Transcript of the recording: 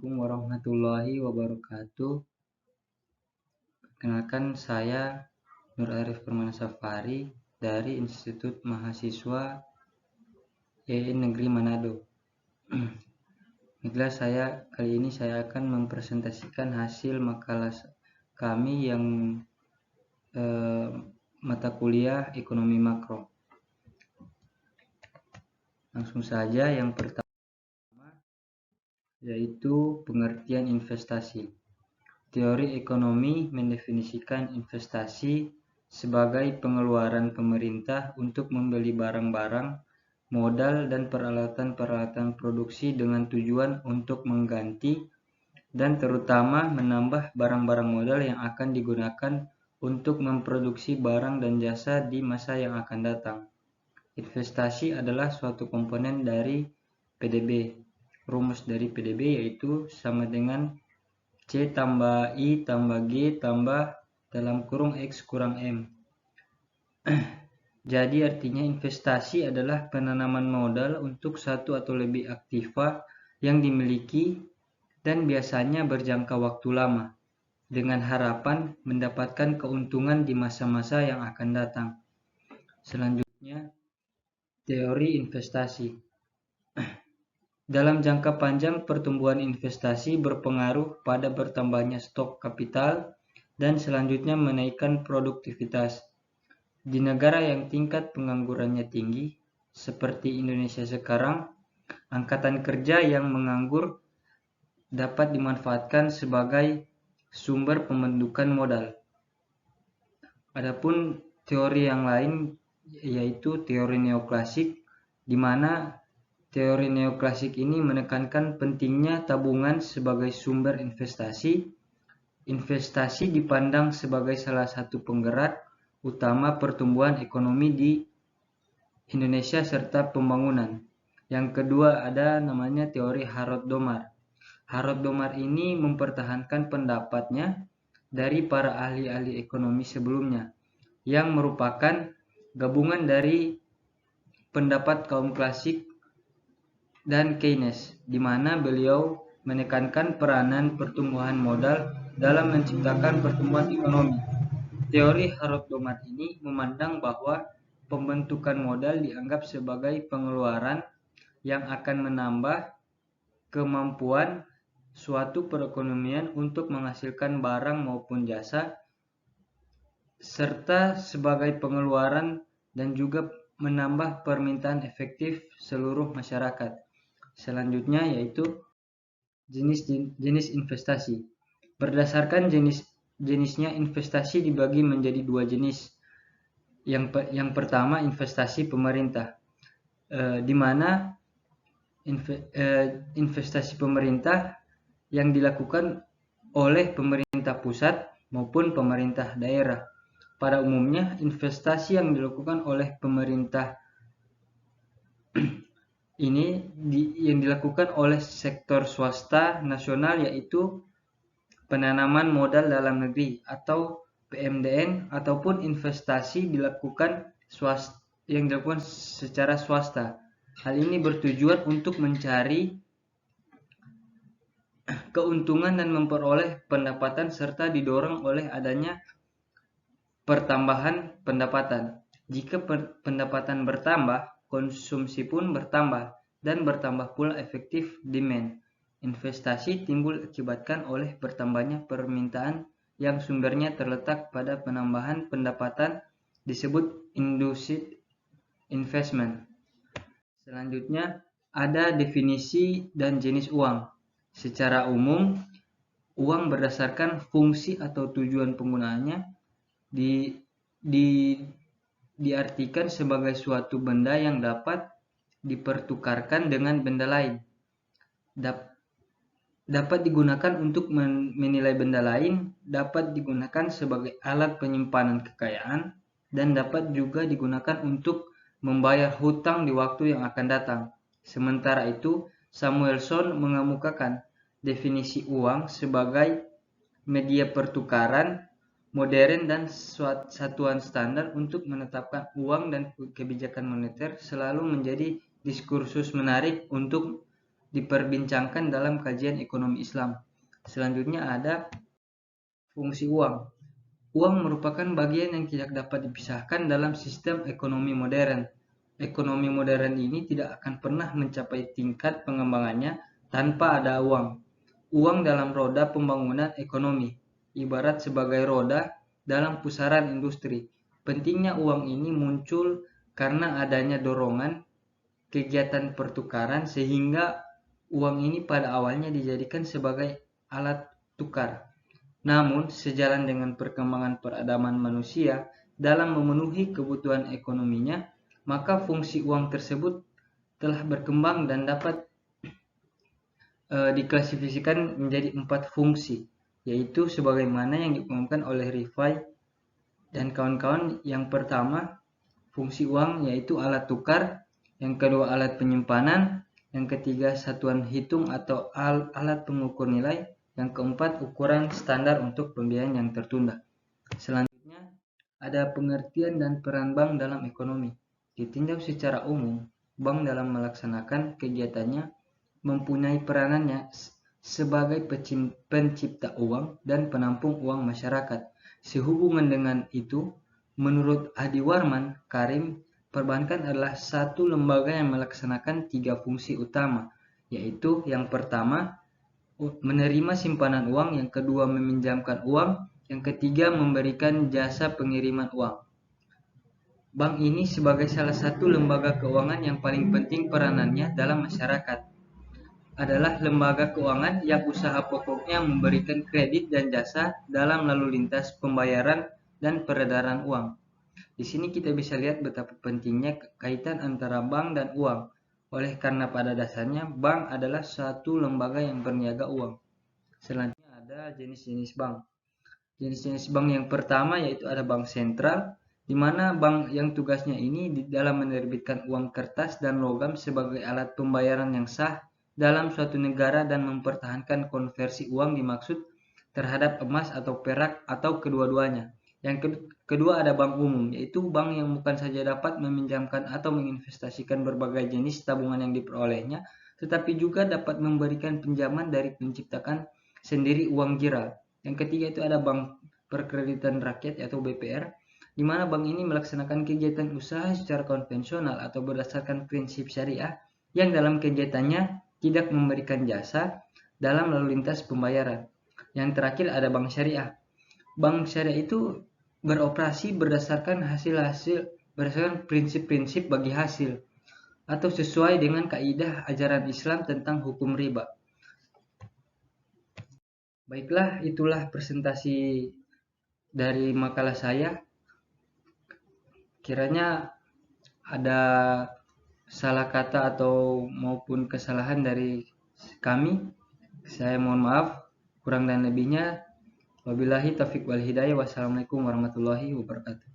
Assalamualaikum warahmatullahi wabarakatuh. Perkenalkan, saya Nur Arif Permana Safari dari Institut Mahasiswa YIN Negeri Manado. Baiklah, kali ini saya akan mempresentasikan hasil makalah kami yang mata kuliah Ekonomi Makro. Langsung saja, yang pertama yaitu pengertian investasi. Teori ekonomi mendefinisikan investasi sebagai pengeluaran pemerintah untuk membeli barang-barang, modal, dan peralatan-peralatan produksi dengan tujuan untuk mengganti dan terutama menambah barang-barang modal yang akan digunakan untuk memproduksi barang dan jasa di masa yang akan datang. Investasi adalah suatu komponen dari PDB. Rumus dari PDB yaitu sama dengan C tambah I tambah G tambah dalam kurung X kurang M. Jadi artinya investasi adalah penanaman modal untuk satu atau lebih aktiva yang dimiliki dan biasanya berjangka waktu lama, dengan harapan mendapatkan keuntungan di masa-masa yang akan datang. Selanjutnya, teori investasi. Dalam jangka panjang, pertumbuhan investasi berpengaruh pada bertambahnya stok kapital dan selanjutnya menaikkan produktivitas. Di negara yang tingkat penganggurannya tinggi, seperti Indonesia sekarang, angkatan kerja yang menganggur dapat dimanfaatkan sebagai sumber pembentukan modal. Adapun teori yang lain yaitu teori neoklasik, di mana teori neoklasik ini menekankan pentingnya tabungan sebagai sumber investasi. Investasi dipandang sebagai salah satu penggerak utama pertumbuhan ekonomi di Indonesia serta pembangunan. Yang kedua ada namanya teori Harrod-Domar. Harrod-Domar ini mempertahankan pendapatnya dari para ahli-ahli ekonomi sebelumnya, yang merupakan gabungan dari pendapat kaum klasik dan Keynes, di mana beliau menekankan peranan pertumbuhan modal dalam menciptakan pertumbuhan ekonomi. Teori Harrod-Domar ini memandang bahwa pembentukan modal dianggap sebagai pengeluaran yang akan menambah kemampuan suatu perekonomian untuk menghasilkan barang maupun jasa, serta sebagai pengeluaran dan juga menambah permintaan efektif seluruh masyarakat. Selanjutnya yaitu jenis investasi. Berdasarkan jenisnya, investasi dibagi menjadi dua jenis. Yang pertama investasi pemerintah, di mana investasi pemerintah yang dilakukan oleh pemerintah pusat maupun pemerintah daerah. Pada umumnya investasi yang dilakukan oleh pemerintah ini yang dilakukan oleh sektor swasta nasional, yaitu penanaman modal dalam negeri atau PMDN, ataupun investasi yang dilakukan secara swasta. Hal ini bertujuan untuk mencari keuntungan dan memperoleh pendapatan serta didorong oleh adanya pertambahan pendapatan. Jika pendapatan bertambah, konsumsi pun bertambah dan bertambah pula efektif demand. Investasi timbul akibatkan oleh bertambahnya permintaan yang sumbernya terletak pada penambahan pendapatan, disebut induced investment. Selanjutnya ada definisi dan jenis uang. Secara umum, uang berdasarkan fungsi atau tujuan penggunaannya diartikan sebagai suatu benda yang dapat dipertukarkan dengan benda lain, dapat digunakan untuk menilai benda lain, dapat digunakan sebagai alat penyimpanan kekayaan, dan dapat juga digunakan untuk membayar hutang di waktu yang akan datang. Sementara itu, Samuelson mengemukakan definisi uang sebagai media pertukaran modern dan satuan standar. Untuk menetapkan uang dan kebijakan moneter selalu menjadi diskursus menarik untuk diperbincangkan dalam kajian ekonomi Islam. Selanjutnya ada fungsi uang. Uang merupakan bagian yang tidak dapat dipisahkan dalam sistem ekonomi modern. Ekonomi modern ini tidak akan pernah mencapai tingkat pengembangannya tanpa ada uang. Uang dalam roda pembangunan ekonomi, ibarat sebagai roda dalam pusaran industri. Pentingnya uang ini muncul karena adanya dorongan kegiatan pertukaran sehingga uang ini pada awalnya dijadikan sebagai alat tukar. Namun, sejalan dengan perkembangan peradaban manusia dalam memenuhi kebutuhan ekonominya, maka fungsi uang tersebut telah berkembang dan dapat diklasifikasikan menjadi 4 fungsi, yaitu sebagaimana yang diumumkan oleh Rifai dan kawan-kawan. Yang pertama, fungsi uang yaitu alat tukar, yang kedua alat penyimpanan, yang ketiga satuan hitung atau alat pengukur nilai, yang keempat ukuran standar untuk pembiayaan yang tertunda. Selanjutnya ada pengertian dan peran bank dalam ekonomi. Ditinjau secara umum, bank dalam melaksanakan kegiatannya mempunyai peranannya sebagai pencipta uang dan penampung uang masyarakat. Sehubungan dengan itu, menurut Adi Warman Karim, perbankan adalah satu lembaga yang melaksanakan 3 fungsi utama, yaitu yang pertama menerima simpanan uang, yang kedua meminjamkan uang, yang ketiga memberikan jasa pengiriman uang. Bank ini sebagai salah satu lembaga keuangan yang paling penting peranannya dalam masyarakat. Adalah lembaga keuangan yang usaha pokoknya memberikan kredit dan jasa dalam lalu lintas pembayaran dan peredaran uang. Di sini kita bisa lihat betapa pentingnya kaitan antara bank dan uang. Oleh karena pada dasarnya bank adalah satu lembaga yang berniaga uang. Selanjutnya ada jenis-jenis bank. Jenis-jenis bank yang pertama yaitu ada bank sentral, di mana bank yang tugasnya ini di dalam menerbitkan uang kertas dan logam sebagai alat pembayaran yang sah dalam suatu negara dan mempertahankan konversi uang dimaksud terhadap emas atau perak atau kedua-duanya. Yang kedua ada bank umum, yaitu bank yang bukan saja dapat meminjamkan atau menginvestasikan berbagai jenis tabungan yang diperolehnya, tetapi juga dapat memberikan pinjaman dari menciptakan sendiri uang giral. Yang ketiga itu ada bank perkreditan rakyat atau BPR, di mana bank ini melaksanakan kegiatan usaha secara konvensional atau berdasarkan prinsip syariah yang dalam kegiatannya tidak memberikan jasa dalam lalu lintas pembayaran. Yang terakhir ada bank syariah. Bank syariah itu beroperasi berdasarkan prinsip-prinsip bagi hasil atau sesuai dengan kaidah ajaran Islam tentang hukum riba. Baiklah, itulah presentasi dari makalah saya. Kiranya ada salah kata atau maupun kesalahan dari kami, saya mohon maaf. Kurang dan lebihnya, wabillahi taufiq wal hidayah. Wassalamualaikum warahmatullahi wabarakatuh.